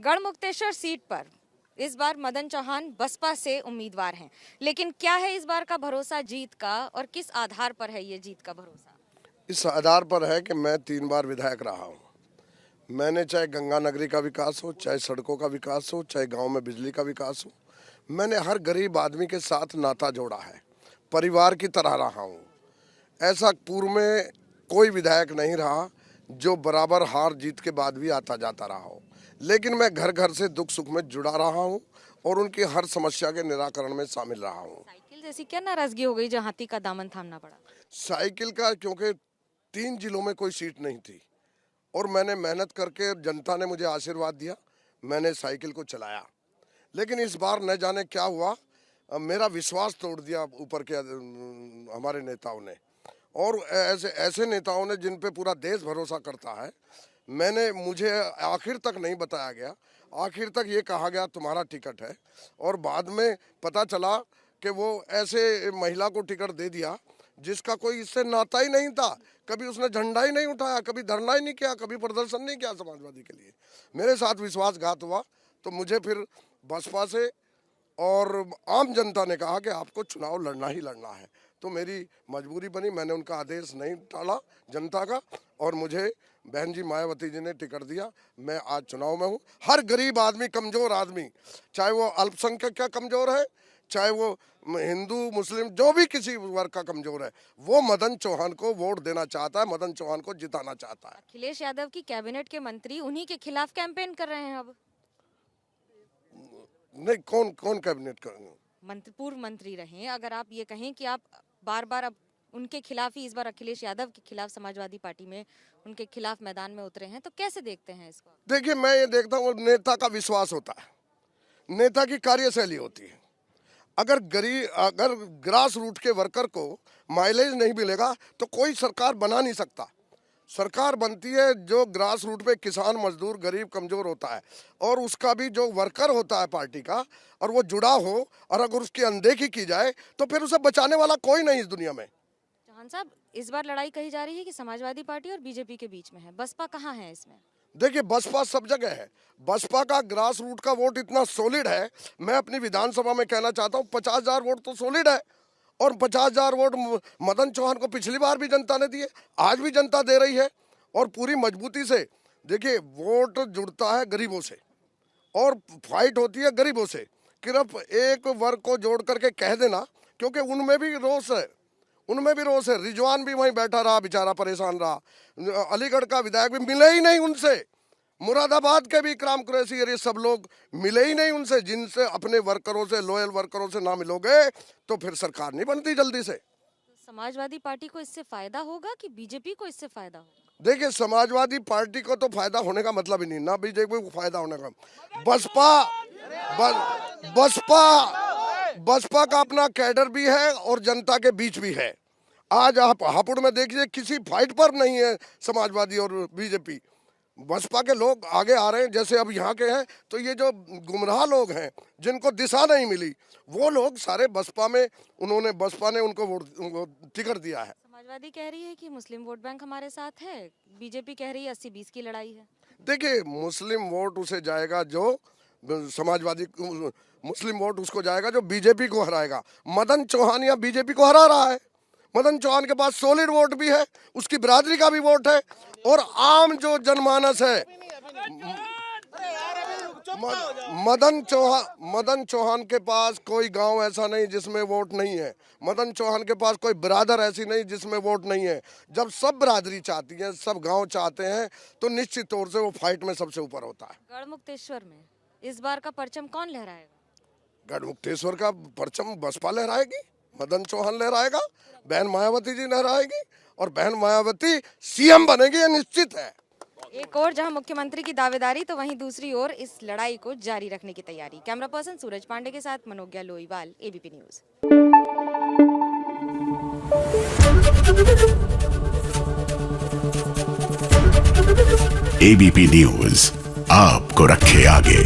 Garhmukteshwar seat पर इस बार मदन चौहान बसपा से उम्मीदवार हैं, लेकिन क्या है इस बार का भरोसा जीत का और किस आधार पर है ये जीत का भरोसा? इस आधार पर है कि मैं 3 बार विधायक रहा हूँ। मैंने चाहे गंगा नगरी का विकास हो, चाहे सड़कों का विकास हो, चाहे गांव में बिजली का विकास हो, मैंने हर गरीब आदमी के साथ नाता जोड़ा है, परिवार की तरह रहा हूँ। ऐसा पूर्व में कोई विधायक नहीं रहा जो बराबर हार जीत के बाद भी आता जाता रहा हो, लेकिन मैं घर घर से दुख सुख में जुड़ा रहा हूँ और उनकी हर समस्या के निराकरण में शामिल रहा हूँ। साइकिल जैसी क्या नाराजगी हो गई जो हाथी का दामन थामना पड़ा? साइकिल का, क्योंकि 3 जिलों में कोई सीट नहीं थी और मैंने मेहनत करके, जनता ने मुझे आशीर्वाद दिया, मैंने साइकिल को चलाया। लेकिन इस बार न जाने क्या हुआ, मेरा विश्वास तोड़ दिया ऊपर के हमारे नेताओं ने, और ऐसे नेताओं ने जिन पे पूरा देश भरोसा करता है। मुझे आखिर तक नहीं बताया गया, आखिर तक ये कहा गया तुम्हारा टिकट है, और बाद में पता चला कि वो ऐसे महिला को टिकट दे दिया जिसका कोई इससे नाता ही नहीं था। कभी उसने झंडा ही नहीं उठाया, कभी धरना ही नहीं किया, कभी प्रदर्शन नहीं किया समाजवादी के लिए। मेरे साथ विश्वासघात हुआ तो मुझे फिर बसपा से और आम जनता ने कहा कि आपको चुनाव लड़ना ही लड़ना है, तो मेरी मजबूरी बनी। मैंने उनका आदेश नहीं टाला जनता का, और मुझे बहन जी मायावती जी ने टिकट दिया। मैं आज चुनाव में हूँ। हर गरीब आदमी, कमज़ोर आदमी, चाहे वो अल्पसंख्यक का कमज़ोर है, चाहे वो हिंदू मुस्लिम, जो भी किसी वर्ग का कमज़ोर है, वो मदन चौहान को वोट देना चाहता है, मदन चौहान को जिताना चाहता है। अखिलेश यादव की कैबिनेट के मंत्री उन्हीं के खिलाफ कैंपेन कर रहे हैं अब। नहीं, कौन कैबिनेट का पूर्व मंत्री रहे, अगर आप ये कहें कि आप बार बार अब उनके खिलाफ ही इस बार अखिलेश यादव के खिलाफ समाजवादी पार्टी में उनके खिलाफ मैदान में उतरे हैं, तो कैसे देखते हैं इसको? देखिए, मैं ये देखता हूँ नेता का विश्वास होता है, नेता की कार्यशैली होती है। अगर ग्रास रूट के वर्कर को माइलेज नहीं मिलेगा तो कोई सरकार बना नहीं सकता। सरकार बनती है जो ग्रास रूट पे किसान, मजदूर, गरीब, कमज़ोर होता है, और उसका भी जो वर्कर होता है पार्टी का, और वो जुड़ा हो, और अगर उसकी अनदेखी की जाए तो फिर उसे बचाने वाला कोई नहीं इस दुनिया में। चौहान साहब, इस बार लड़ाई कही जा रही है कि समाजवादी पार्टी और बीजेपी के बीच में है, बसपा कहाँ है इसमें? देखिए, बसपा सब जगह है। बसपा का ग्रास रूट का वोट इतना सॉलिड है, मैं अपनी विधानसभा में कहना चाहता हूँ 50,000 वोट तो सॉलिड है, और 50,000 वोट मदन चौहान को पिछली बार भी जनता ने दिए, आज भी जनता दे रही है, और पूरी मजबूती से। देखिए, वोट जुड़ता है गरीबों से और फाइट होती है गरीबों से। सिर्फ एक वर्ग को जोड़ करके कह देना, क्योंकि उनमें भी रोष है, रिजवान भी वहीं बैठा रहा, बेचारा परेशान रहा। अलीगढ़ का विधायक भी मिले ही नहीं उनसे, मुरादाबाद के भी इकराम कुरैशी, ये सब लोग मिले ही नहीं उनसे। जिनसे अपने वर्करों से, लॉयल वर्करों से ना मिलोगे तो फिर सरकार नहीं बनती जल्दी से। समाजवादी पार्टी को इससे फायदा होगा कि बीजेपी को इससे फायदा होगा? देखिए, समाजवादी पार्टी को तो फायदा होने का मतलब ही नहीं, ना बीजेपी को फायदा होने का। बसपा का अपना कैडर भी है और जनता के बीच भी है। आज आप हापुड़ में देखिए, किसी फाइट पर नहीं है समाजवादी और बीजेपी। बसपा के लोग आगे आ रहे हैं, जैसे अब यहाँ के हैं, तो ये जो गुमराह लोग हैं जिनको दिशा नहीं मिली, वो लोग सारे बसपा ने उनको टिकट दिया है। समाजवादी कह रही है कि मुस्लिम वोट बैंक हमारे साथ है, बीजेपी कह रही है 80-20 की लड़ाई है। देखिए, मुस्लिम वोट उसे जाएगा जो मुस्लिम वोट उसको जाएगा जो बीजेपी को हराएगा। मदन चौहान या बीजेपी को हरा रहा है। मदन चौहान के पास सॉलिड वोट भी है, उसकी बिरादरी का भी वोट है, और आम जो जनमानस है, मदन चौहान के पास कोई गांव ऐसा नहीं जिसमें वोट नहीं है। मदन चौहान के पास कोई बिरादर ऐसी नहीं जिसमें वोट नहीं है। जब सब बिरादरी चाहती है, सब गांव चाहते हैं, तो निश्चित तौर से वो फाइट में सबसे ऊपर होता है। गढ़मुक्तेश्वर में इस बार का परचम कौन लहराएगा? गढ़मुक्तेश्वर का परचम बसपा लहराएगी, मदन चौहान लहराएगा, बहन मायावती जी लहराएगी, और बहन मायावती सीएम बनेगी, ये निश्चित है। एक और जहां मुख्यमंत्री की दावेदारी, तो वहीं दूसरी ओर इस लड़ाई को जारी रखने की तैयारी। कैमरा पर्सन सूरज पांडे के साथ Manogya Loiwal, ABP news. ABP news आपको रखे आगे।